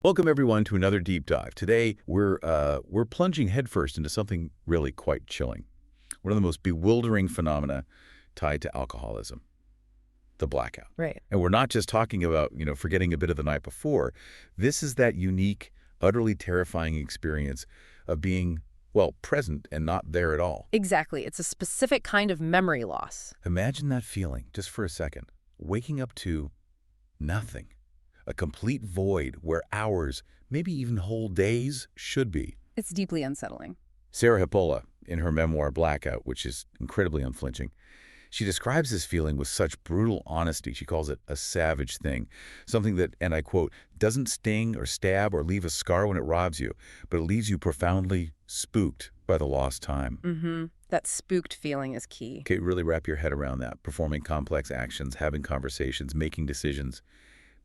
Welcome everyone to another deep dive. Today we're plunging headfirst into something really quite chilling. One of the most bewildering phenomena tied to alcoholism, the blackout. Right. And we're not just talking about, forgetting a bit of the night before. This is that unique, utterly terrifying experience of being, well, present and not there at all. Exactly. It's a specific kind of memory loss. Imagine that feeling just for a second, waking up to nothing. A complete void where hours, maybe even whole days, should be. It's deeply unsettling. Sarah Hepola, in her memoir Blackout, which is incredibly unflinching, she describes this feeling with such brutal honesty. She calls it a savage thing, something that, and I quote, doesn't sting or stab or leave a scar when it robs you, but it leaves you profoundly spooked by the lost time. Mm-hmm. That spooked feeling is key. Okay, really wrap your head around that. Performing complex actions, having conversations, making decisions,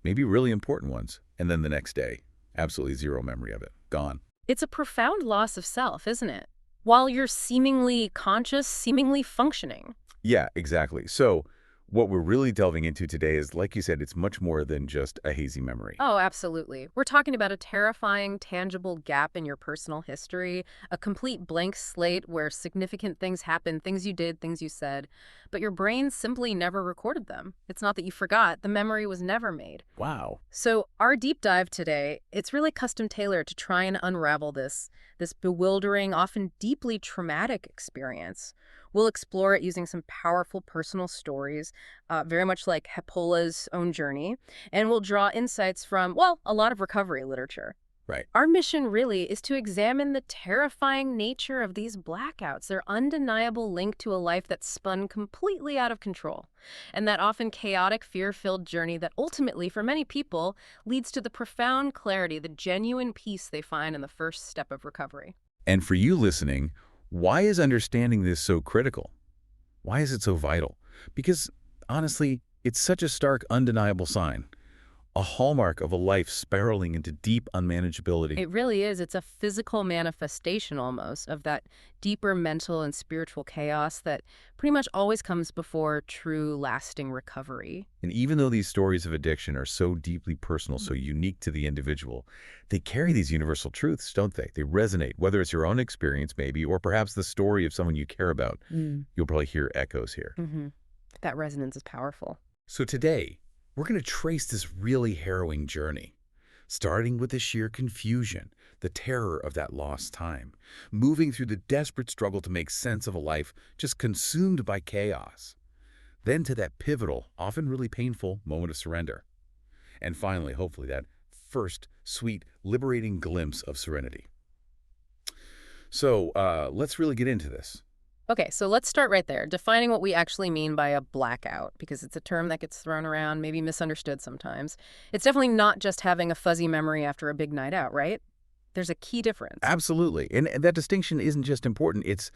maybe really important ones, and then the next day, absolutely zero memory of it. Gone. It's a profound loss of self, isn't it? While you're seemingly conscious, seemingly functioning. Yeah, exactly. So what we're really delving into today is, like you said, it's much more than just a hazy memory. Oh, absolutely. We're talking about a terrifying, tangible gap in your personal history, a complete blank slate where significant things happened, things you did, things you said, but your brain simply never recorded them. It's not that you forgot, the memory was never made. Wow. So our deep dive today, it's really custom tailored to try and unravel this bewildering, often deeply traumatic experience. We'll explore it using some powerful personal stories, very much like Hepola's own journey, and we'll draw insights from, well, a lot of recovery literature. Right. Our mission really is to examine the terrifying nature of these blackouts, their undeniable link to a life that's spun completely out of control, and that often chaotic, fear-filled journey that ultimately, for many people, leads to the profound clarity, the genuine peace they find in the first step of recovery. And for you listening, why is understanding this so critical? Why is it so vital? Because, honestly, it's such a stark, undeniable sign. A hallmark of a life spiraling into deep unmanageability. It really is. It's a physical manifestation almost of that deeper mental and spiritual chaos that pretty much always comes before true, lasting recovery. And even though these stories of addiction are so deeply personal, so unique to the individual, they carry these universal truths, don't they? They resonate, whether it's your own experience maybe, or perhaps the story of someone you care about. You'll probably hear echoes here. That resonance is powerful. So today, we're going to trace this really harrowing journey, starting with the sheer confusion, the terror of that lost time, moving through the desperate struggle to make sense of a life just consumed by chaos, then to that pivotal, often really painful moment of surrender, and finally, hopefully, that first sweet, liberating glimpse of serenity. So let's really get into this. Okay, so let's start right there, defining what we actually mean by a blackout, because it's a term that gets thrown around, maybe misunderstood sometimes. It's definitely not just having a fuzzy memory after a big night out, right? There's a key difference. Absolutely. And that distinction isn't just important. It's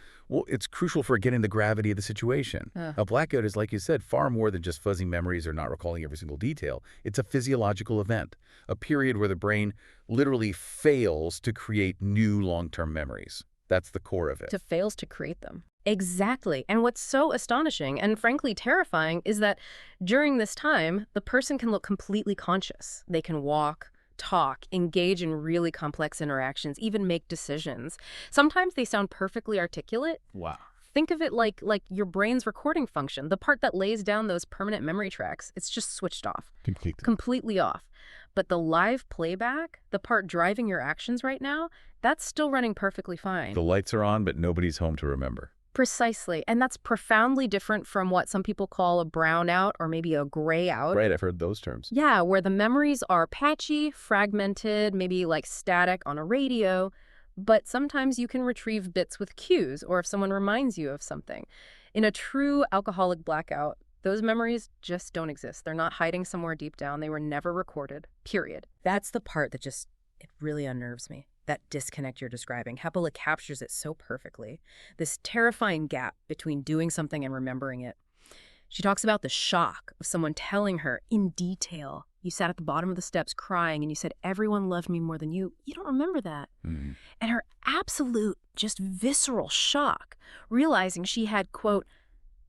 crucial for getting the gravity of the situation. A blackout is, like you said, far more than just fuzzy memories or not recalling every single detail. It's a physiological event, a period where the brain literally fails to create new long-term memories. That's the core of it. It fails to create them. Exactly. And what's so astonishing and frankly terrifying is that during this time, the person can look completely conscious. They can walk, talk, engage in really complex interactions, even make decisions. Sometimes they sound perfectly articulate. Wow. Think of it like your brain's recording function, the part that lays down those permanent memory tracks. It's just switched off. Completely off. But the live playback, the part driving your actions right now, that's still running perfectly fine. The lights are on, but nobody's home to remember. Precisely. And that's profoundly different from what some people call a brownout or maybe a gray out. Right, I've heard those terms. Yeah, where the memories are patchy, fragmented, maybe like static on a radio, but sometimes you can retrieve bits with cues or if someone reminds you of something. In a true alcoholic blackout, those memories just don't exist. They're not hiding somewhere deep down. They were never recorded, period. That's the part that it really unnerves me. That disconnect you're describing. Hepola captures it so perfectly. This terrifying gap between doing something and remembering it. She talks about the shock of someone telling her in detail, you sat at the bottom of the steps crying and you said, everyone loved me more than you. You don't remember that. And her absolute, just visceral shock, realizing she had, quote,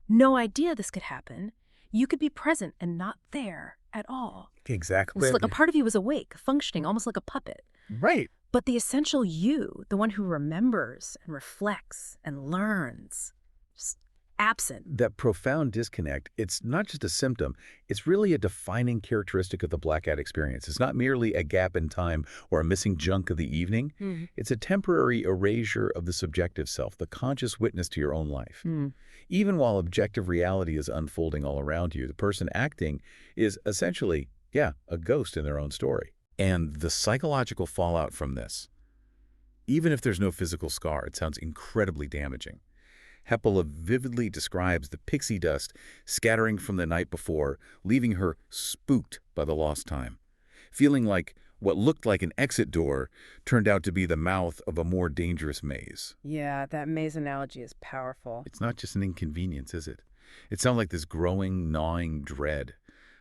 no idea this could happen, You could be present and not there at all. Exactly. It's like a part of you is awake, functioning almost like a puppet. Right. But the essential you, the one who remembers and reflects and learns, just absent. That profound disconnect, it's not just a symptom, it's really a defining characteristic of the blackout experience. It's not merely a gap in time or a missing chunk of the evening. It's a temporary erasure of the subjective self, the conscious witness to your own life. Even while objective reality is unfolding all around you, the person acting is essentially, yeah, a ghost in their own story. And the psychological fallout from this, even if there's no physical scar, it sounds incredibly damaging. Hepola vividly describes the pixie dust scattering from the night before, leaving her spooked by the lost time, feeling like what looked like an exit door turned out to be the mouth of a more dangerous maze. Yeah, that maze analogy is powerful. It's not just an inconvenience, is it? It sounds like this growing, gnawing dread,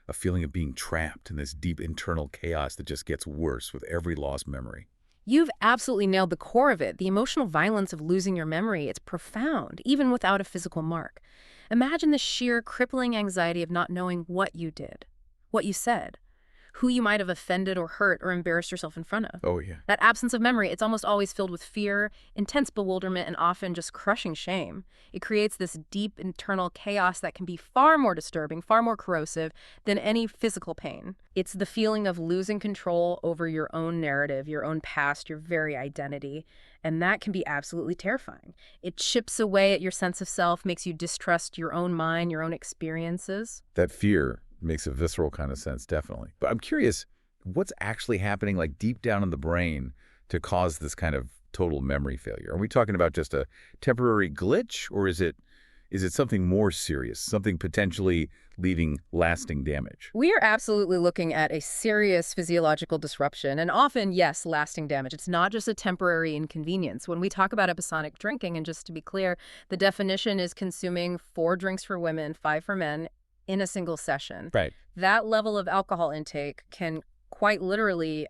a feeling of being trapped in this deep internal chaos that just gets worse with every lost memory. You've absolutely nailed the core of it. The emotional violence of losing your memory, it's profound, even without a physical mark. Imagine the sheer crippling anxiety of not knowing what you did, what you said, who you might have offended or hurt or embarrassed yourself in front of. Oh, yeah. That absence of memory, it's almost always filled with fear, intense bewilderment, and often just crushing shame. It creates this deep internal chaos that can be far more disturbing, far more corrosive than any physical pain. It's the feeling of losing control over your own narrative, your own past, your very identity. And that can be absolutely terrifying. It chips away at your sense of self, makes you distrust your own mind, your own experiences. That fear makes a visceral kind of sense, definitely. But I'm curious, what's actually happening like deep down in the brain to cause this kind of total memory failure? Are we talking about just a temporary glitch, or is it something more serious, something potentially leaving lasting damage? We are absolutely looking at a serious physiological disruption and often, yes, lasting damage. It's not just a temporary inconvenience. When we talk about episodic drinking, and just to be clear, the definition is consuming 4 drinks for women, 5 for men, in a single session. Right. That level of alcohol intake can quite literally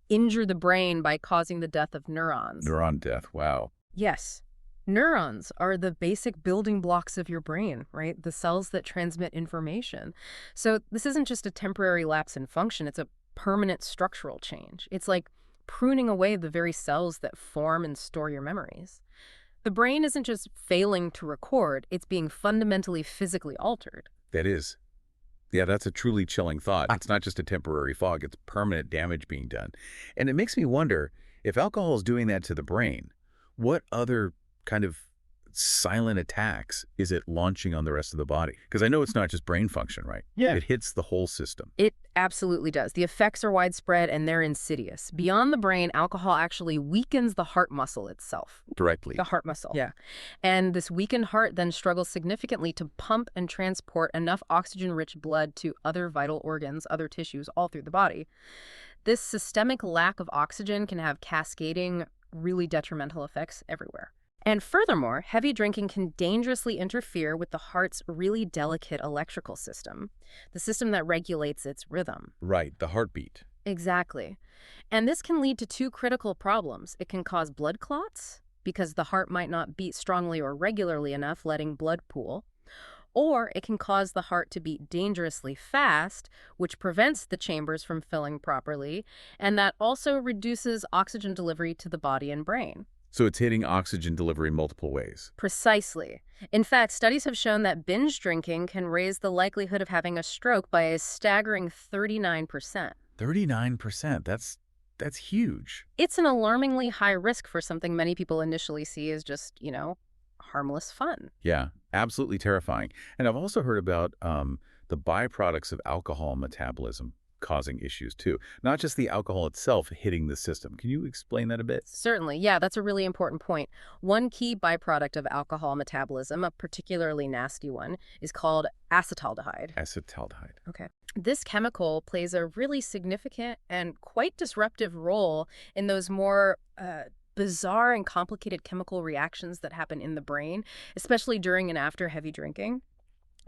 injure the brain by causing the death of neurons. Neuron death, wow. Yes. Neurons are the basic building blocks of your brain, right? The cells that transmit information. So this isn't just a temporary lapse in function, it's a permanent structural change. It's like pruning away the very cells that form and store your memories. The brain isn't just failing to record, it's being fundamentally physically altered. That is. Yeah, that's a truly chilling thought. It's not just a temporary fog, it's permanent damage being done. And it makes me wonder, if alcohol is doing that to the brain, what other kind of silent attacks is it launching on the rest of the body? Because I know it's not just brain function, right? Yeah. It hits the whole system. It absolutely does. The effects are widespread and they're insidious. Beyond the brain, alcohol actually weakens the heart muscle itself. Directly. The heart muscle. Yeah. And this weakened heart then struggles significantly to pump and transport enough oxygen-rich blood to other vital organs, other tissues, all through the body. This systemic lack of oxygen can have cascading, really detrimental effects everywhere. And furthermore, heavy drinking can dangerously interfere with the heart's really delicate electrical system, the system that regulates its rhythm. Right, the heartbeat. Exactly. And this can lead to 2 critical problems. It can cause blood clots, because the heart might not beat strongly or regularly enough, letting blood pool. Or it can cause the heart to beat dangerously fast, which prevents the chambers from filling properly, and that also reduces oxygen delivery to the body and brain. So it's hitting oxygen delivery multiple ways. Precisely. In fact, studies have shown that binge drinking can raise the likelihood of having a stroke by a staggering 39%. 39%, that's huge. It's an alarmingly high risk for something many people initially see as just, harmless fun. Yeah, absolutely terrifying. And I've also heard about the byproducts of alcohol metabolism causing issues too. Not just the alcohol itself hitting the system. Can you explain that a bit? Certainly. Yeah, that's a really important point. One key byproduct of alcohol metabolism, a particularly nasty one, is called acetaldehyde. Acetaldehyde. Okay. This chemical plays a really significant and quite disruptive role in those more bizarre and complicated chemical reactions that happen in the brain, especially during and after heavy drinking.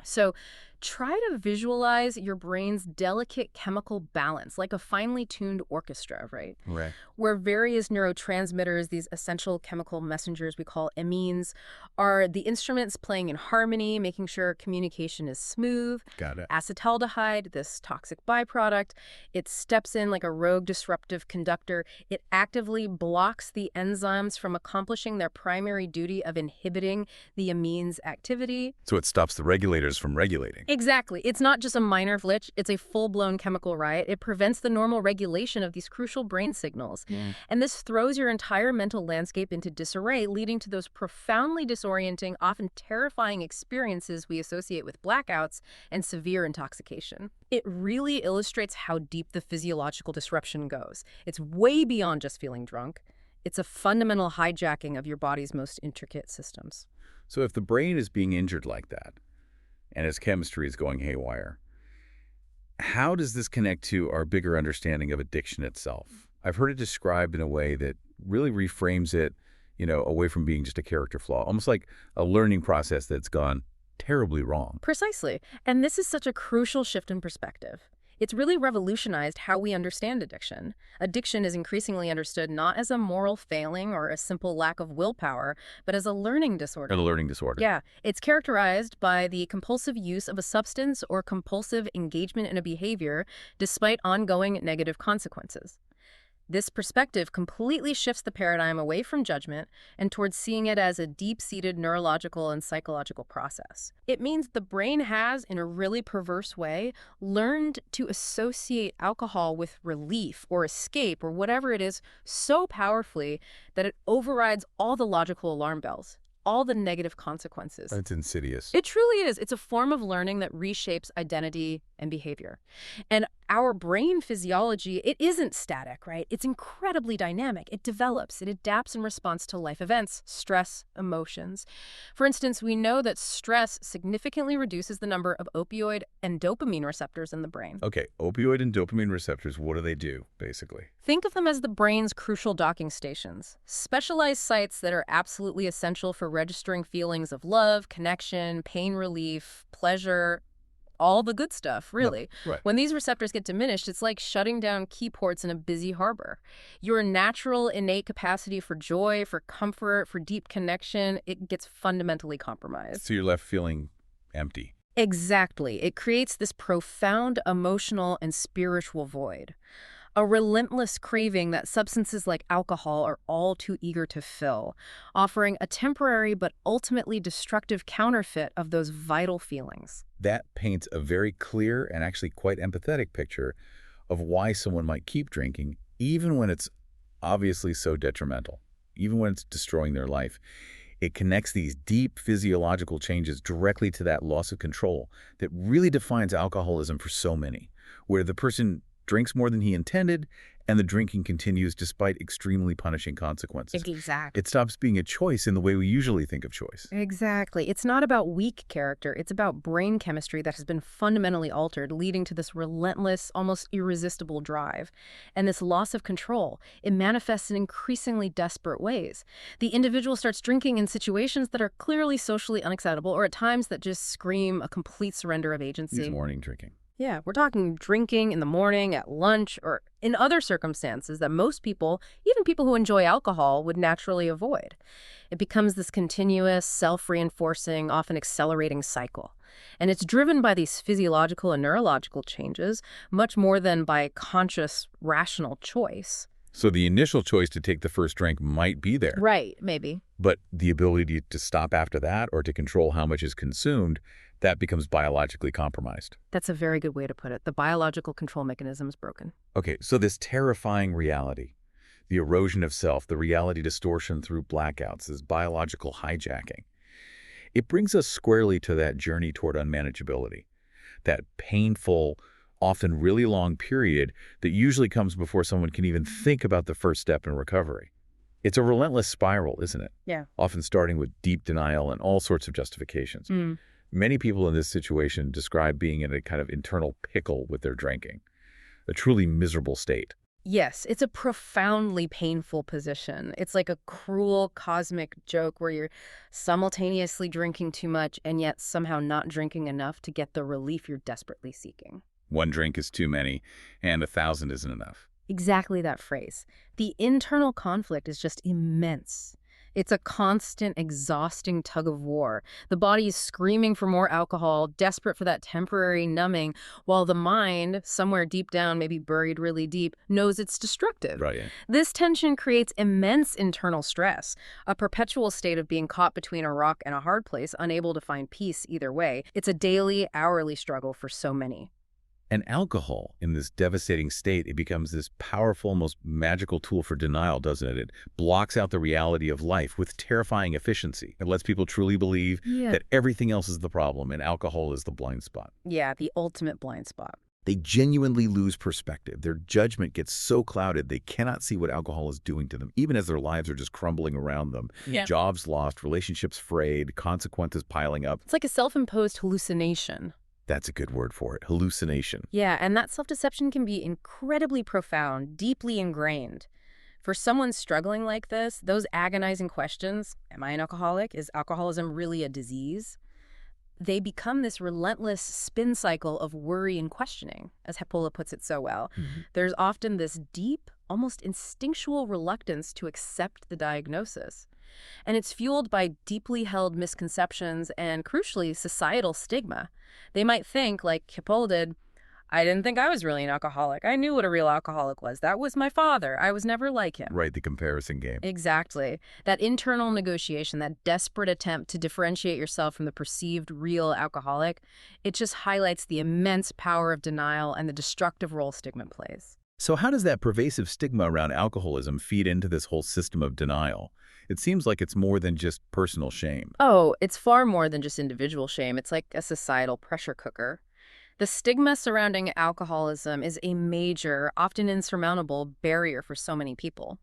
So Try to visualize your brain's delicate chemical balance, like a finely tuned orchestra, right? Right. Where various neurotransmitters, these essential chemical messengers we call amines, are the instruments playing in harmony, making sure communication is smooth. Got it. Acetaldehyde, this toxic byproduct, it steps in like a rogue disruptive conductor. It actively blocks the enzymes from accomplishing their primary duty of inhibiting the amines activity. So it stops the regulators from regulating. Exactly. It's not just a minor glitch, it's a full-blown chemical riot. It prevents the normal regulation of these crucial brain signals. And this throws your entire mental landscape into disarray, leading to those profoundly disorienting, often terrifying experiences we associate with blackouts and severe intoxication. It really illustrates how deep the physiological disruption goes. It's way beyond just feeling drunk. It's a fundamental hijacking of your body's most intricate systems. So if the brain is being injured like that, and its chemistry is going haywire, how does this connect to our bigger understanding of addiction itself? I've heard it described in a way that really reframes it, away from being just a character flaw, almost like a learning process that's gone terribly wrong. Precisely. And this is such a crucial shift in perspective. It's really revolutionized how we understand addiction. Addiction is increasingly understood not as a moral failing or a simple lack of willpower, but as a learning disorder. A learning disorder. Yeah, it's characterized by the compulsive use of a substance or compulsive engagement in a behavior despite ongoing negative consequences. This perspective completely shifts the paradigm away from judgment and towards seeing it as a deep-seated neurological and psychological process. It means the brain has, in a really perverse way, learned to associate alcohol with relief or escape or whatever it is so powerfully that it overrides all the logical alarm bells, all the negative consequences. That's insidious. It truly is. It's a form of learning that reshapes identity and behavior. And our brain physiology, it isn't static, right? It's incredibly dynamic. It develops, it adapts in response to life events, stress, emotions. For instance, we know that stress significantly reduces the number of opioid and dopamine receptors in the brain. Okay, opioid and dopamine receptors, what do they do, basically? Think of them as the brain's crucial docking stations, specialized sites that are absolutely essential for registering feelings of love, connection, pain relief, pleasure, all the good stuff, really. No, right. When these receptors get diminished, it's like shutting down key ports in a busy harbor. Your natural, innate capacity for joy, for comfort, for deep connection, it gets fundamentally compromised. So you're left feeling empty. Exactly. It creates this profound emotional and spiritual void. A relentless craving that substances like alcohol are all too eager to fill, offering a temporary but ultimately destructive counterfeit of those vital feelings. That paints a very clear and actually quite empathetic picture of why someone might keep drinking, even when it's obviously so detrimental, even when it's destroying their life. It connects these deep physiological changes directly to that loss of control that really defines alcoholism for so many, where the person drinks more than he intended, and the drinking continues despite extremely punishing consequences. Exactly. It stops being a choice in the way we usually think of choice. Exactly. It's not about weak character. It's about brain chemistry that has been fundamentally altered, leading to this relentless, almost irresistible drive. And this loss of control, it manifests in increasingly desperate ways. The individual starts drinking in situations that are clearly socially unacceptable, or at times that just scream a complete surrender of agency. These morning drinking. Yeah, we're talking drinking in the morning, at lunch, or in other circumstances that most people, even people who enjoy alcohol, would naturally avoid. It becomes this continuous, self-reinforcing, often accelerating cycle. And it's driven by these physiological and neurological changes, much more than by conscious, rational choice. So the initial choice to take the first drink might be there. Right, maybe. But the ability to stop after that or to control how much is consumed, that becomes biologically compromised. That's a very good way to put it. The biological control mechanism is broken. Okay, so this terrifying reality, the erosion of self, the reality distortion through blackouts, this biological hijacking, it brings us squarely to that journey toward unmanageability, that painful, often really long period that usually comes before someone can even think about the first step in recovery. It's a relentless spiral, isn't it? Yeah. Often starting with deep denial and all sorts of justifications. Many people in this situation describe being in a kind of internal pickle with their drinking, a truly miserable state. Yes, it's a profoundly painful position. It's like a cruel cosmic joke where you're simultaneously drinking too much and yet somehow not drinking enough to get the relief you're desperately seeking. One drink is too many, and 1,000 isn't enough. Exactly that phrase. The internal conflict is just immense. It's a constant, exhausting tug of war. The body is screaming for more alcohol, desperate for that temporary numbing, while the mind, somewhere deep down, maybe buried really deep, knows it's destructive. Right. Yeah. This tension creates immense internal stress, a perpetual state of being caught between a rock and a hard place, unable to find peace either way. It's a daily, hourly struggle for so many. And alcohol, in this devastating state, it becomes this powerful, almost magical tool for denial, doesn't it? It blocks out the reality of life with terrifying efficiency. It lets people truly believe that everything else is the problem and alcohol is the blind spot. Yeah, the ultimate blind spot. They genuinely lose perspective. Their judgment gets so clouded they cannot see what alcohol is doing to them, even as their lives are just crumbling around them. Yeah. Jobs lost, relationships frayed, consequences piling up. It's like a self-imposed hallucination. That's a good word for it, hallucination. Yeah, and that self-deception can be incredibly profound, deeply ingrained. For someone struggling like this, those agonizing questions, am I an alcoholic? Is alcoholism really a disease? They become this relentless spin cycle of worry and questioning, as Hepola puts it so well. There's often this deep, almost instinctual reluctance to accept the diagnosis. And it's fueled by deeply held misconceptions and, crucially, societal stigma. They might think, like Hepola did, I didn't think I was really an alcoholic. I knew what a real alcoholic was. That was my father. I was never like him. Right, the comparison game. Exactly. That internal negotiation, that desperate attempt to differentiate yourself from the perceived real alcoholic, it just highlights the immense power of denial and the destructive role stigma plays. So how does that pervasive stigma around alcoholism feed into this whole system of denial? It seems like it's more than just personal shame. Oh, it's far more than just individual shame. It's like a societal pressure cooker. The stigma surrounding alcoholism is a major, often insurmountable barrier for so many people.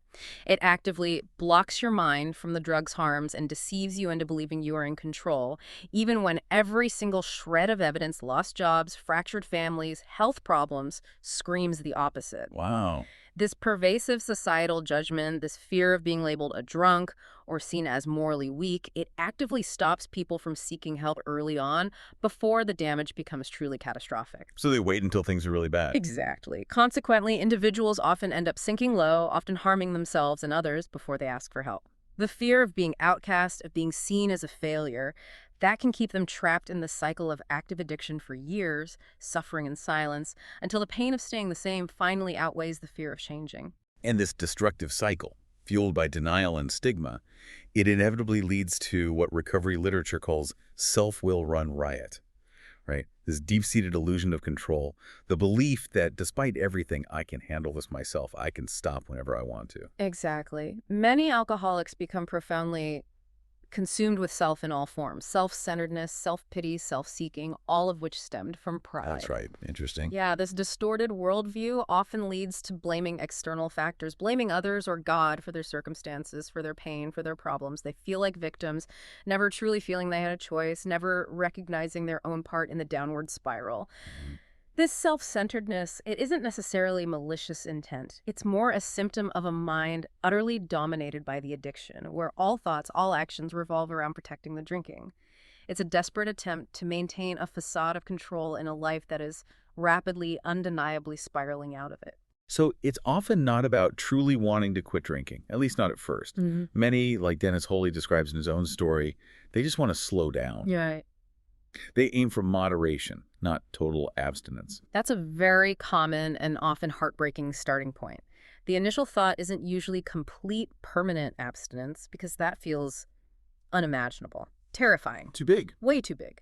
It actively blocks your mind from the drug's harms and deceives you into believing you are in control, even when every single shred of evidence, lost jobs, fractured families, health problems, screams the opposite. Wow. This pervasive societal judgment, this fear of being labeled a drunk or seen as morally weak, it actively stops people from seeking help early on before the damage becomes truly catastrophic. So they wait until things are really bad. Exactly. Consequently, individuals often end up sinking low, often harming themselves and others before they ask for help. The fear of being outcast, of being seen as a failure, that can keep them trapped in the cycle of active addiction for years, suffering in silence, until the pain of staying the same finally outweighs the fear of changing. And this destructive cycle, fueled by denial and stigma, it inevitably leads to what recovery literature calls self-will run riot, right? This deep-seated illusion of control, the belief that despite everything, I can handle this myself, I can stop whenever I want to. Exactly. Many alcoholics become profoundly consumed with self in all forms. Self-centeredness, self-pity, self-seeking, all of which stemmed from pride. That's right. Interesting. Yeah, this distorted worldview often leads to blaming external factors, blaming others or God for their circumstances, for their pain, for their problems. They feel like victims, never truly feeling they had a choice, never recognizing their own part in the downward spiral. This self-centeredness, it isn't necessarily malicious intent. It's more a symptom of a mind utterly dominated by the addiction, where all thoughts, all actions revolve around protecting the drinking. It's a desperate attempt to maintain a facade of control in a life that is rapidly, undeniably spiraling out of it. So it's often not about truly wanting to quit drinking, at least not at first. Many, like Dennis Holy describes in his own story, they just want to slow down. Right. They aim for moderation, not total abstinence. That's a very common and often heartbreaking starting point. The initial thought isn't usually complete permanent abstinence because that feels unimaginable, terrifying, Too big. way too big.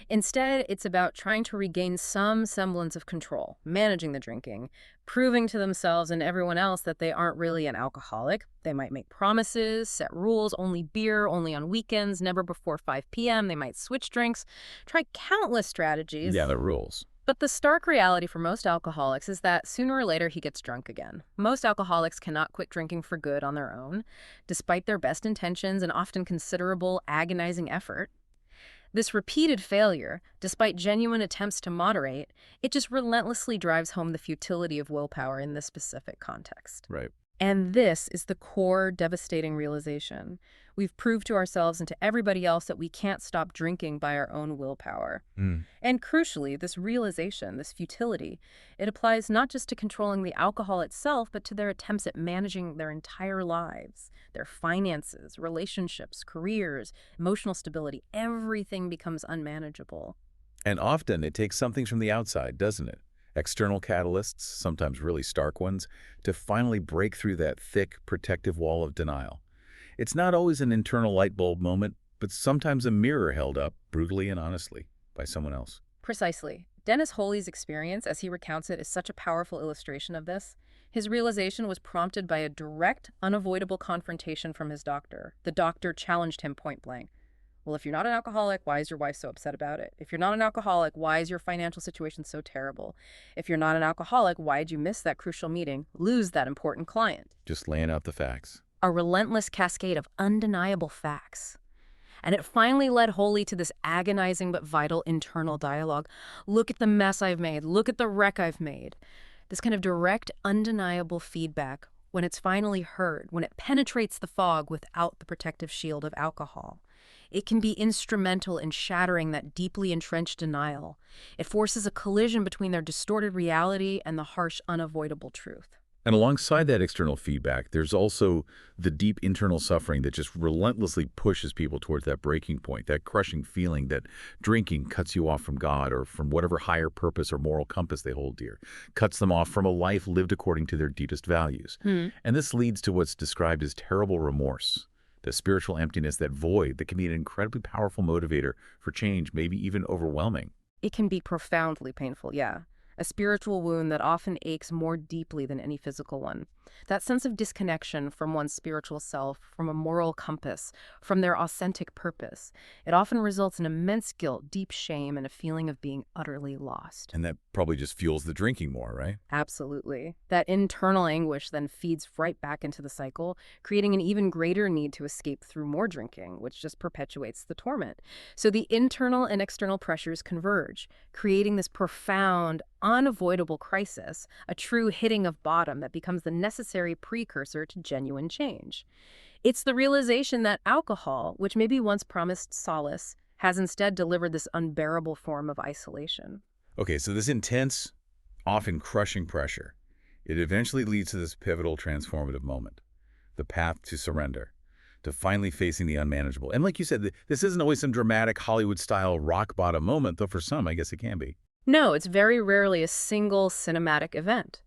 Instead, it's about trying to regain some semblance of control, managing the drinking, proving to themselves and everyone else that they aren't really an alcoholic. They might make promises, set rules, only beer, only on weekends, never before 5 p.m. They might switch drinks, try countless strategies. Yeah, the rules. But the stark reality for most alcoholics is that sooner or later he gets drunk again. Most alcoholics cannot quit drinking for good on their own, despite their best intentions and often considerable agonizing effort. This repeated failure, despite genuine attempts to moderate, it just relentlessly drives home the futility of willpower in this specific context. Right. And this is the core devastating realization. We've proved to ourselves and to everybody else that we can't stop drinking by our own willpower. Mm. And crucially, this realization, this futility, it applies not just to controlling the alcohol itself, but to their attempts at managing their entire lives, their finances, relationships, careers, emotional stability. Everything becomes unmanageable. And often it takes something from the outside, doesn't it? External catalysts, sometimes really stark ones, to finally break through that thick, protective wall of denial. It's not always an internal light bulb moment, but sometimes a mirror held up, brutally and honestly, by someone else. Precisely. Dennis Holy's experience, as he recounts it, is such a powerful illustration of this. His realization was prompted by a direct, unavoidable confrontation from his doctor. The doctor challenged him point blank. Well, if you're not an alcoholic, why is your wife so upset about it? If you're not an alcoholic, why is your financial situation so terrible? If you're not an alcoholic, why did you miss that crucial meeting, lose that important client? Just laying out the facts. A relentless cascade of undeniable facts. And it finally led Holy to this agonizing but vital internal dialogue. Look at the mess I've made. Look at the wreck I've made. This kind of direct, undeniable feedback, when it's finally heard, when it penetrates the fog without the protective shield of alcohol, it can be instrumental in shattering that deeply entrenched denial. It forces a collision between their distorted reality and the harsh, unavoidable truth. And alongside that external feedback, there's also the deep internal suffering that just relentlessly pushes people towards that breaking point, that crushing feeling that drinking cuts you off from God or from whatever higher purpose or moral compass they hold dear, cuts them off from a life lived according to their deepest values. And this leads to what's described as terrible remorse, the spiritual emptiness, that void that can be an incredibly powerful motivator for change, maybe even overwhelming. It can be profoundly painful, yeah. A spiritual wound that often aches more deeply than any physical one. That sense of disconnection from one's spiritual self, from a moral compass, from their authentic purpose. It often results in immense guilt, deep shame, and a feeling of being utterly lost. And that probably just fuels the drinking more, right? Absolutely. That internal anguish then feeds right back into the cycle, creating an even greater need to escape through more drinking, which just perpetuates the torment. So the internal and external pressures converge, creating this profound, unavoidable crisis, a true hitting of bottom that becomes the necessary precursor to genuine change. It's the realization that alcohol, which maybe once promised solace, has instead delivered this unbearable form of isolation. Okay, so this intense, often crushing pressure, it eventually leads to this pivotal transformative moment, the path to surrender, to finally facing the unmanageable. And like you said, this isn't always some dramatic Hollywood-style rock-bottom moment, though for some, I guess it can be. No, it's very rarely a single cinematic event.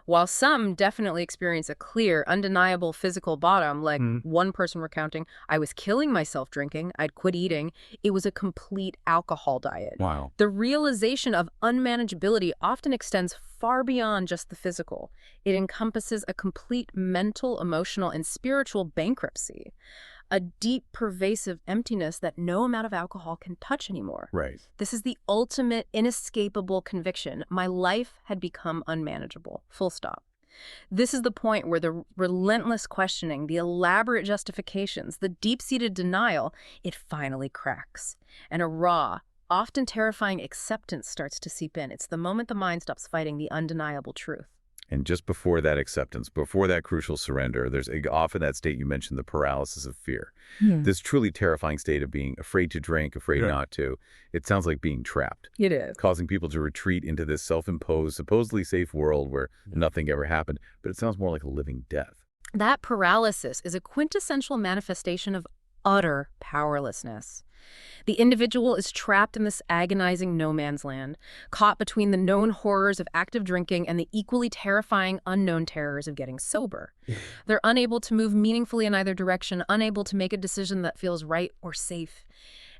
While some definitely experience a clear, undeniable physical bottom, like one person recounting, I was killing myself drinking, I'd quit eating, it was a complete alcohol diet. Wow. The realization of unmanageability often extends far beyond just the physical. It encompasses a complete mental, emotional, and spiritual bankruptcy. A deep, pervasive emptiness that no amount of alcohol can touch anymore. Right. This is the ultimate, inescapable conviction. My life had become unmanageable. Full stop. This is the point where the relentless questioning, the elaborate justifications, the deep-seated denial, it finally cracks. And a raw, often terrifying acceptance starts to seep in. It's the moment the mind stops fighting the undeniable truth. And just before that acceptance, before that crucial surrender, there's often that state you mentioned, the paralysis of fear. This truly terrifying state of being afraid to drink, afraid not to. It sounds like being trapped. It is. Causing people to retreat into this self-imposed, supposedly safe world where nothing ever happened. But it sounds more like a living death. That paralysis is a quintessential manifestation of utter powerlessness. The individual is trapped in this agonizing no man's land, caught between the known horrors of active drinking and the equally terrifying unknown terrors of getting sober. They're unable to move meaningfully in either direction, unable to make a decision that feels right or safe.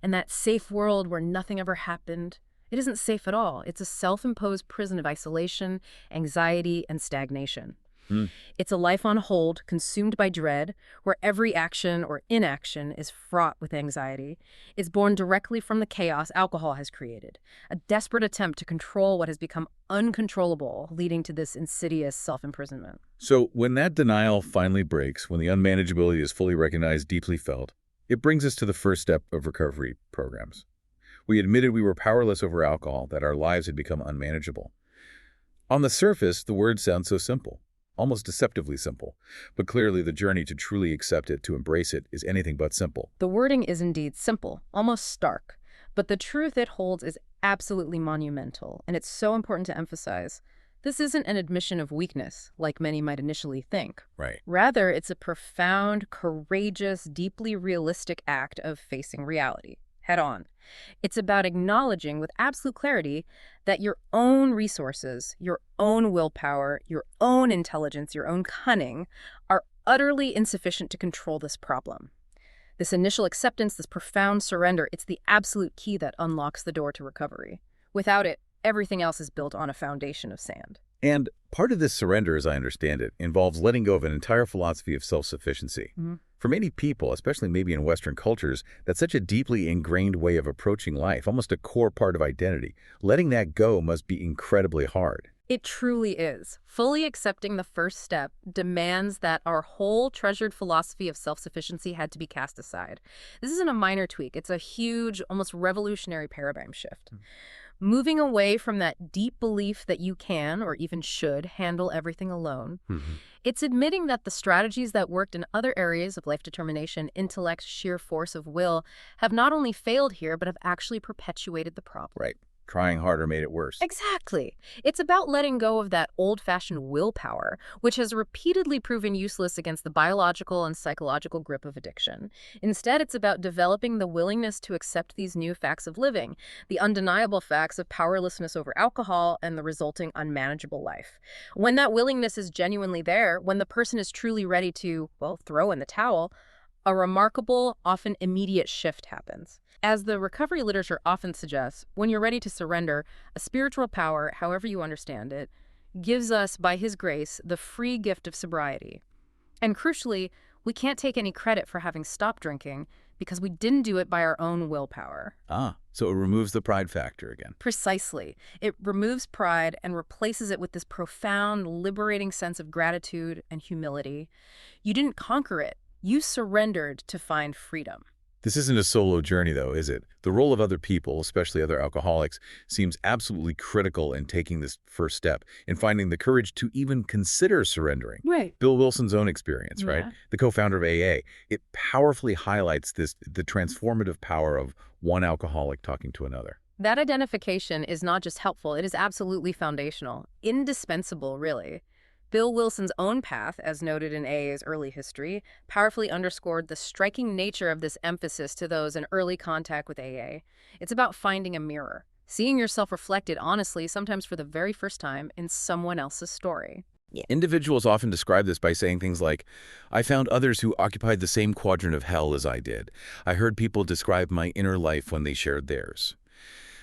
And that safe world where nothing ever happened, it isn't safe at all. It's a self-imposed prison of isolation, anxiety, and stagnation. It's a life on hold, consumed by dread, where every action or inaction is fraught with anxiety. It's born directly from the chaos alcohol has created, a desperate attempt to control what has become uncontrollable, leading to this insidious self-imprisonment. So when that denial finally breaks, when the unmanageability is fully recognized, deeply felt, it brings us to the first step of recovery programs, We admitted we were powerless over alcohol, that our lives had become unmanageable. On the surface, the words sound so simple, almost deceptively simple. But clearly the journey to truly accept it, to embrace it, is anything but simple. The wording is indeed simple, almost stark, but the truth it holds is absolutely monumental, and it's so important to emphasize. This isn't an admission of weakness, like many might initially think. Right. Rather, it's a profound, courageous, deeply realistic act of facing reality, head on. It's about acknowledging with absolute clarity that your own resources, your own willpower, your own intelligence, your own cunning are utterly insufficient to control this problem. This initial acceptance, this profound surrender, it's the absolute key that unlocks the door to recovery. Without it, everything else is built on a foundation of sand. And part of this surrender, as I understand it, involves letting go of an entire philosophy of self-sufficiency. For many people, especially maybe in Western cultures, that's such a deeply ingrained way of approaching life, almost a core part of identity. Letting that go must be incredibly hard. It truly is. Fully accepting the first step demands that our whole treasured philosophy of self-sufficiency had to be cast aside. This isn't a minor tweak. It's a huge, almost revolutionary paradigm shift. Moving away from that deep belief that you can, or even should, handle everything alone. It's admitting that the strategies that worked in other areas of life determination, intellect, sheer force of will, have not only failed here, but have actually perpetuated the problem. Right. Trying harder made it worse. Exactly. It's about letting go of that old-fashioned willpower, which has repeatedly proven useless against the biological and psychological grip of addiction. Instead, it's about developing the willingness to accept these new facts of living, the undeniable facts of powerlessness over alcohol and the resulting unmanageable life. When that willingness is genuinely there, when the person is truly ready to, well, throw in the towel, a remarkable, often immediate shift happens. As the recovery literature often suggests, when you're ready to surrender, a spiritual power, however you understand it, gives us, by His grace, the free gift of sobriety. And crucially, we can't take any credit for having stopped drinking because we didn't do it by our own willpower. So it removes the pride factor again. Precisely. It removes pride and replaces it with this profound, liberating sense of gratitude and humility. You didn't conquer it. You surrendered to find freedom. This isn't a solo journey, though, is it? The role of other people, especially other alcoholics, seems absolutely critical in taking this first step, in finding the courage to even consider surrendering. Right. Bill Wilson's own experience, right? Yeah. The co-founder of AA. It powerfully highlights the transformative power of one alcoholic talking to another. That identification is not just helpful, it is absolutely foundational, indispensable, really. Bill Wilson's own path, as noted in AA's early history, powerfully underscored the striking nature of this emphasis to those in early contact with AA. It's about finding a mirror, seeing yourself reflected honestly, sometimes for the very first time, in someone else's story. Individuals often describe this by saying things like, I found others who occupied the same quadrant of hell as I did. I heard people describe my inner life when they shared theirs.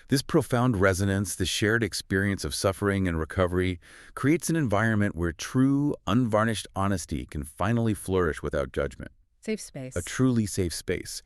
This profound resonance, the shared experience of suffering and recovery, creates an environment where true, unvarnished honesty can finally flourish without judgment. Safe space. A truly safe space.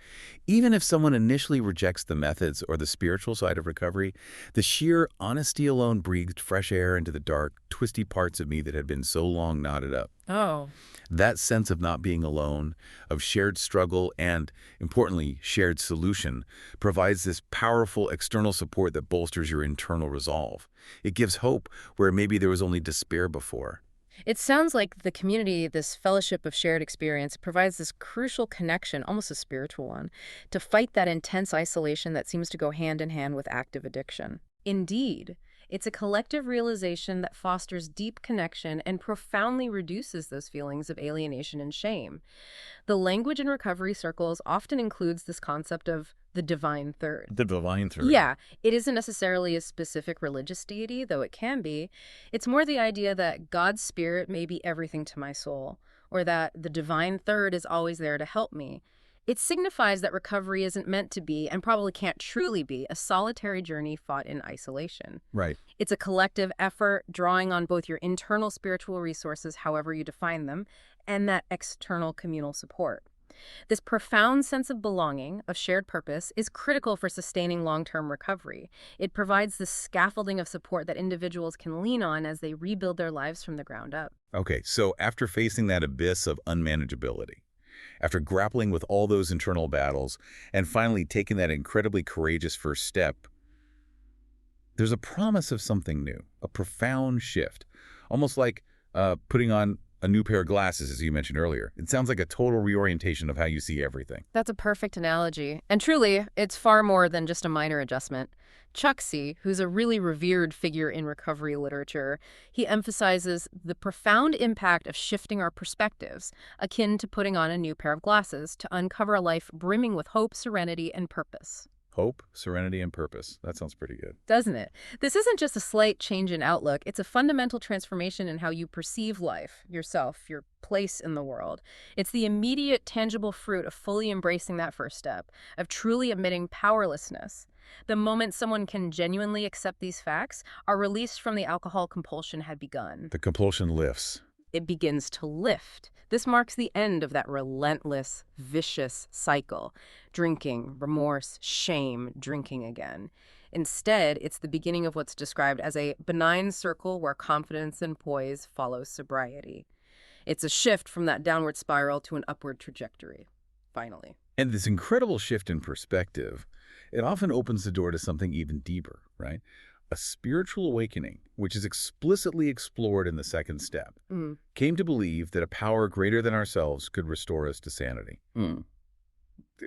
Even if someone initially rejects the methods or the spiritual side of recovery, the sheer honesty alone breathed fresh air into the dark, twisty parts of me that had been so long knotted up. Oh. That sense of not being alone, of shared struggle and, importantly, shared solution, provides this powerful external support that bolsters your internal resolve. It gives hope where maybe there was only despair before. It sounds like the community, this fellowship of shared experience, provides this crucial connection, almost a spiritual one, to fight that intense isolation that seems to go hand in hand with active addiction. Indeed, it's a collective realization that fosters deep connection and profoundly reduces those feelings of alienation and shame. The language in recovery circles often includes this concept of the divine third. The divine third. Yeah, it isn't necessarily a specific religious deity, though it can be. It's more the idea that God's spirit may be everything to my soul, or that the divine third is always there to help me. It signifies that recovery isn't meant to be, and probably can't truly be, a solitary journey fought in isolation. Right. It's a collective effort drawing on both your internal spiritual resources, however you define them, and that external communal support. This profound sense of belonging, of shared purpose, is critical for sustaining long-term recovery. It provides the scaffolding of support that individuals can lean on as they rebuild their lives from the ground up. Okay, so after facing that abyss of unmanageability, after grappling with all those internal battles and finally taking that incredibly courageous first step, there's a promise of something new, a profound shift, almost like putting on a new pair of glasses, as you mentioned earlier. It sounds like a total reorientation of how you see everything. That's a perfect analogy. And truly, it's far more than just a minor adjustment. Chuxi, who's a really revered figure in recovery literature, he emphasizes the profound impact of shifting our perspectives, akin to putting on a new pair of glasses to uncover a life brimming with hope, serenity, and purpose. Hope, serenity, and purpose. That sounds pretty good. Doesn't it? This isn't just a slight change in outlook. It's a fundamental transformation in how you perceive life, yourself, your place in the world. It's the immediate, tangible fruit of fully embracing that first step, of truly admitting powerlessness. The moment someone can genuinely accept these facts, our release from the alcohol compulsion had begun. The compulsion lifts. It begins to lift. This marks the end of that relentless, vicious cycle. Drinking, remorse, shame, drinking again. Instead, it's the beginning of what's described as a benign circle where confidence and poise follow sobriety. It's a shift from that downward spiral to an upward trajectory, finally. And this incredible shift in perspective, it often opens the door to something even deeper, right? A spiritual awakening, which is explicitly explored in the second step, came to believe that a power greater than ourselves could restore us to sanity.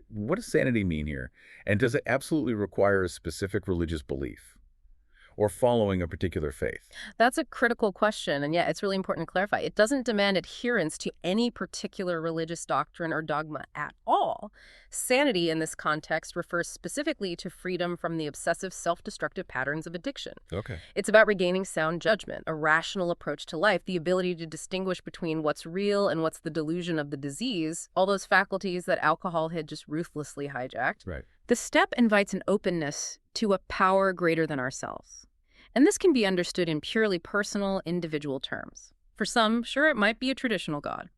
What does sanity mean here? And does it absolutely require a specific religious belief or following a particular faith? That's a critical question, and yeah, it's really important to clarify. It doesn't demand adherence to any particular religious doctrine or dogma at all. Sanity in this context refers specifically to freedom from the obsessive self-destructive patterns of addiction. Okay. It's about regaining sound judgment, a rational approach to life, the ability to distinguish between what's real and what's the delusion of the disease, all those faculties that alcohol had just ruthlessly hijacked. Right. The step invites an openness to a power greater than ourselves. And this can be understood in purely personal, individual terms. For some, sure, it might be a traditional God.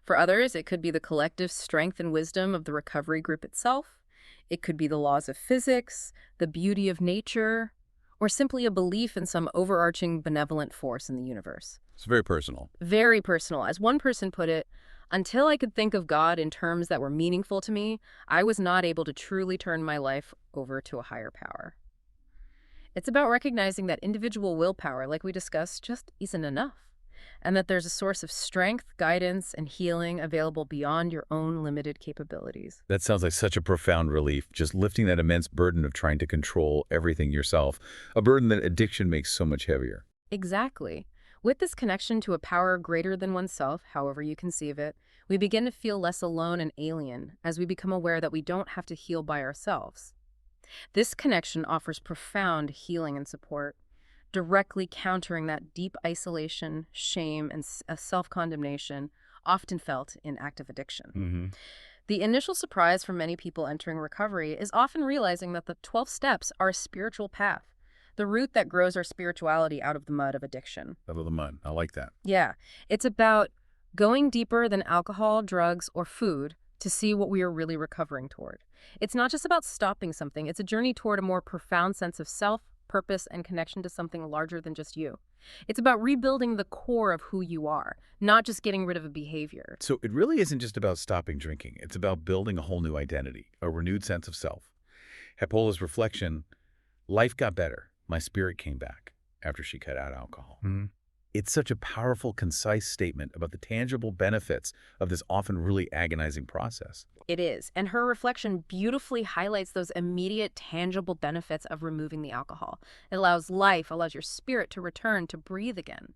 For others, it could be the collective strength and wisdom of the recovery group itself. It could be the laws of physics, the beauty of nature, or simply a belief in some overarching benevolent force in the universe. It's very personal. Very personal. As one person put it, until I could think of God in terms that were meaningful to me, I was not able to truly turn my life over to a higher power. It's about recognizing that individual willpower, like we discussed, just isn't enough, and that there's a source of strength, guidance, and healing available beyond your own limited capabilities. That sounds like such a profound relief, just lifting that immense burden of trying to control everything yourself, a burden that addiction makes so much heavier. Exactly. With this connection to a power greater than oneself, however you conceive it, we begin to feel less alone and alien as we become aware that we don't have to heal by ourselves. This connection offers profound healing and support, directly countering that deep isolation, shame, and self-condemnation often felt in active addiction. The initial surprise for many people entering recovery is often realizing that the 12 steps are a spiritual path, the root that grows our spirituality out of the mud of addiction. Out of the mud. I like that. Yeah, it's about going deeper than alcohol, drugs, or food to see what we are really recovering toward. It's not just about stopping something. It's a journey toward a more profound sense of self, purpose, and connection to something larger than just you. It's about rebuilding the core of who you are, not just getting rid of a behavior. So it really isn't just about stopping drinking. It's about building a whole new identity, a renewed sense of self. Hepola's reflection, life got better. My spirit came back after she cut out alcohol. It's such a powerful, concise statement about the tangible benefits of this often really agonizing process. It is, and her reflection beautifully highlights those immediate, tangible benefits of removing the alcohol. It allows life, allows your spirit to return, to breathe again.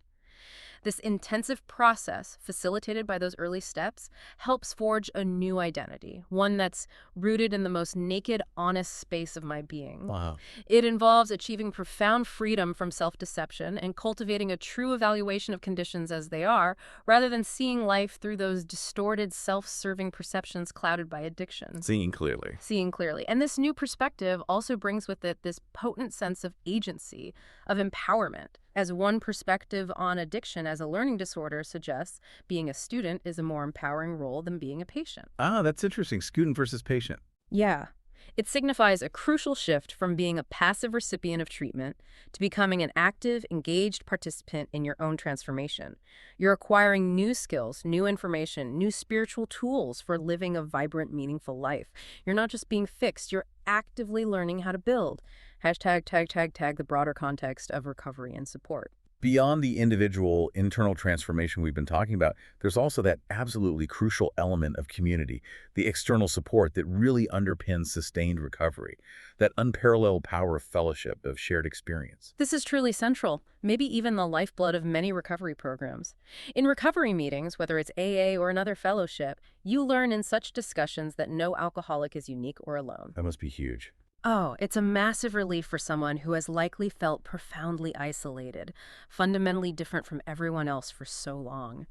This intensive process, facilitated by those early steps, helps forge a new identity, one that's rooted in the most naked, honest space of my being. Wow. It involves achieving profound freedom from self-deception and cultivating a true evaluation of conditions as they are, rather than seeing life through those distorted, self-serving perceptions clouded by addiction. Seeing clearly. Seeing clearly. And this new perspective also brings with it this potent sense of agency, of empowerment. As one perspective on addiction as a learning disorder suggests, being a student is a more empowering role than being a patient. Ah, that's interesting. Student versus patient. Yeah. It signifies a crucial shift from being a passive recipient of treatment to becoming an active, engaged participant in your own transformation. You're acquiring new skills, new information, new spiritual tools for living a vibrant, meaningful life. You're not just being fixed, you're actively learning how to build. Hashtag tag tag tag the broader context of recovery and support. Beyond the individual internal transformation we've been talking about, there's also that absolutely crucial element of community, the external support that really underpins sustained recovery, that unparalleled power of fellowship, of shared experience. This is truly central, maybe even the lifeblood of many recovery programs. In recovery meetings, whether it's AA or another fellowship, you learn in such discussions that no alcoholic is unique or alone. That must be huge. Oh, it's a massive relief for someone who has likely felt profoundly isolated, fundamentally different from everyone else for so long.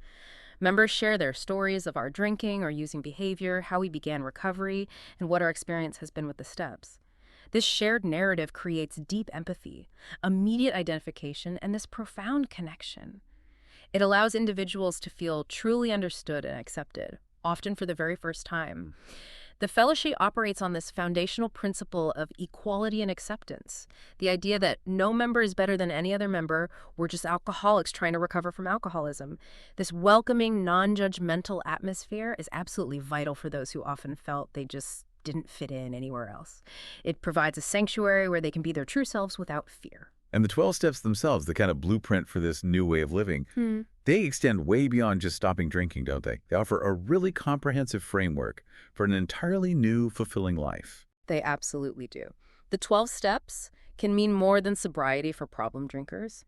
Members share their stories of our drinking or using behavior, how we began recovery, and what our experience has been with the steps. This shared narrative creates deep empathy, immediate identification, and this profound connection. It allows individuals to feel truly understood and accepted, often for the very first time. The fellowship operates on this foundational principle of equality and acceptance, the idea that no member is better than any other member, we're just alcoholics trying to recover from alcoholism. This welcoming, non-judgmental atmosphere is absolutely vital for those who often felt they just didn't fit in anywhere else. It provides a sanctuary where they can be their true selves without fear. And the 12 steps themselves, the kind of blueprint for this new way of living, they extend way beyond just stopping drinking, don't they? They offer a really comprehensive framework for an entirely new, fulfilling life. They absolutely do. The 12 steps can mean more than sobriety for problem drinkers.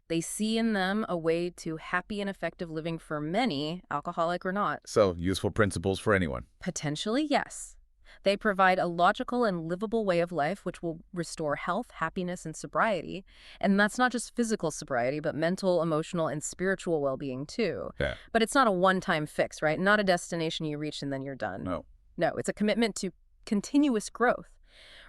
They see in them a way to happy and effective living for many, alcoholic or not. So, useful principles for anyone. Potentially, yes. They provide a logical and livable way of life which will restore health, happiness, and sobriety. And that's not just physical sobriety, but mental, emotional, and spiritual well-being too. Yeah. But it's not a one-time fix, right? Not a destination you reach and then you're done. No. No, it's a commitment to continuous growth.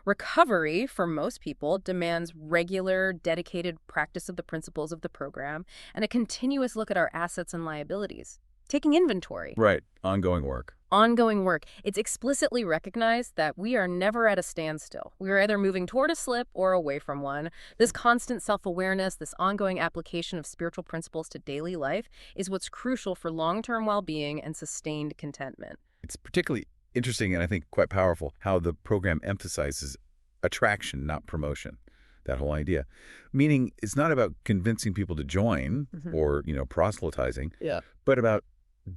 Recovery, for most people, demands regular, dedicated practice of the principles of the program and a continuous look at our assets and liabilities. Taking inventory. Right. Ongoing work. Ongoing work. It's explicitly recognized that we are never at a standstill. We are either moving toward a slip or away from one. This constant self-awareness, this ongoing application of spiritual principles to daily life is what's crucial for long-term well-being and sustained contentment. It's particularly interesting and I think quite powerful how the program emphasizes attraction, not promotion. That whole idea. Meaning it's not about convincing people to join or, proselytizing, but about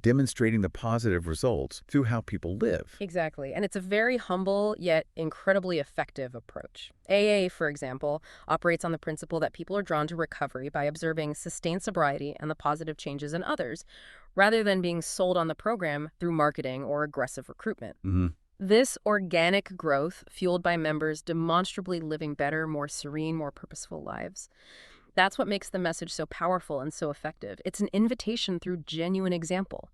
demonstrating the positive results through how people live. Exactly. And it's a very humble yet incredibly effective approach. AA, for example, operates on the principle that people are drawn to recovery by observing sustained sobriety and the positive changes in others, rather than being sold on the program through marketing or aggressive recruitment. This organic growth, fueled by members demonstrably living better, more serene, more purposeful lives. That's what makes the message so powerful and so effective. It's an invitation through genuine example,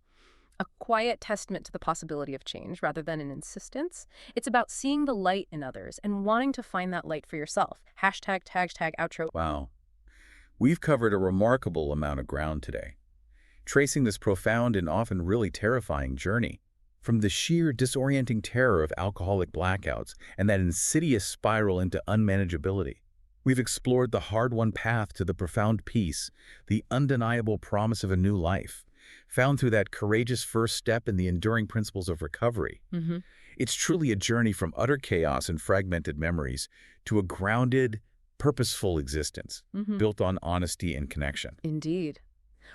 a quiet testament to the possibility of change rather than an insistence. It's about seeing the light in others and wanting to find that light for yourself. Hashtag, tag, outro. Wow. We've covered a remarkable amount of ground today, tracing this profound and often really terrifying journey. From the sheer disorienting terror of alcoholic blackouts and that insidious spiral into unmanageability, we've explored the hard-won path to the profound peace, the undeniable promise of a new life, found through that courageous first step in the enduring principles of recovery. It's truly a journey from utter chaos and fragmented memories to a grounded, purposeful existence built on honesty and connection. Indeed.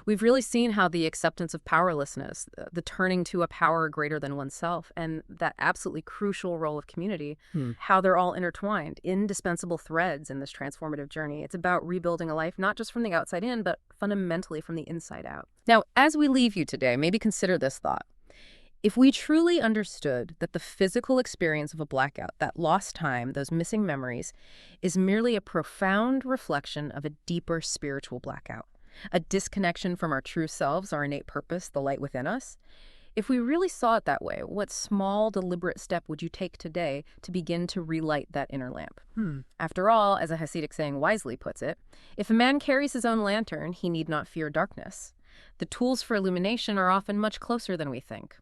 We've really seen how the acceptance of powerlessness, the turning to a power greater than oneself, and that absolutely crucial role of community, how they're all intertwined, indispensable threads in this transformative journey. It's about rebuilding a life, not just from the outside in, but fundamentally from the inside out. Now, as we leave you today, maybe consider this thought. If we truly understood that the physical experience of a blackout, that lost time, those missing memories, is merely a profound reflection of a deeper spiritual blackout, a disconnection from our true selves, our innate purpose, the light within us. If we really saw it that way, what small, deliberate step would you take today to begin to relight that inner lamp? After all, as a Hasidic saying wisely puts it, if a man carries his own lantern, he need not fear darkness. The tools for illumination are often much closer than we think.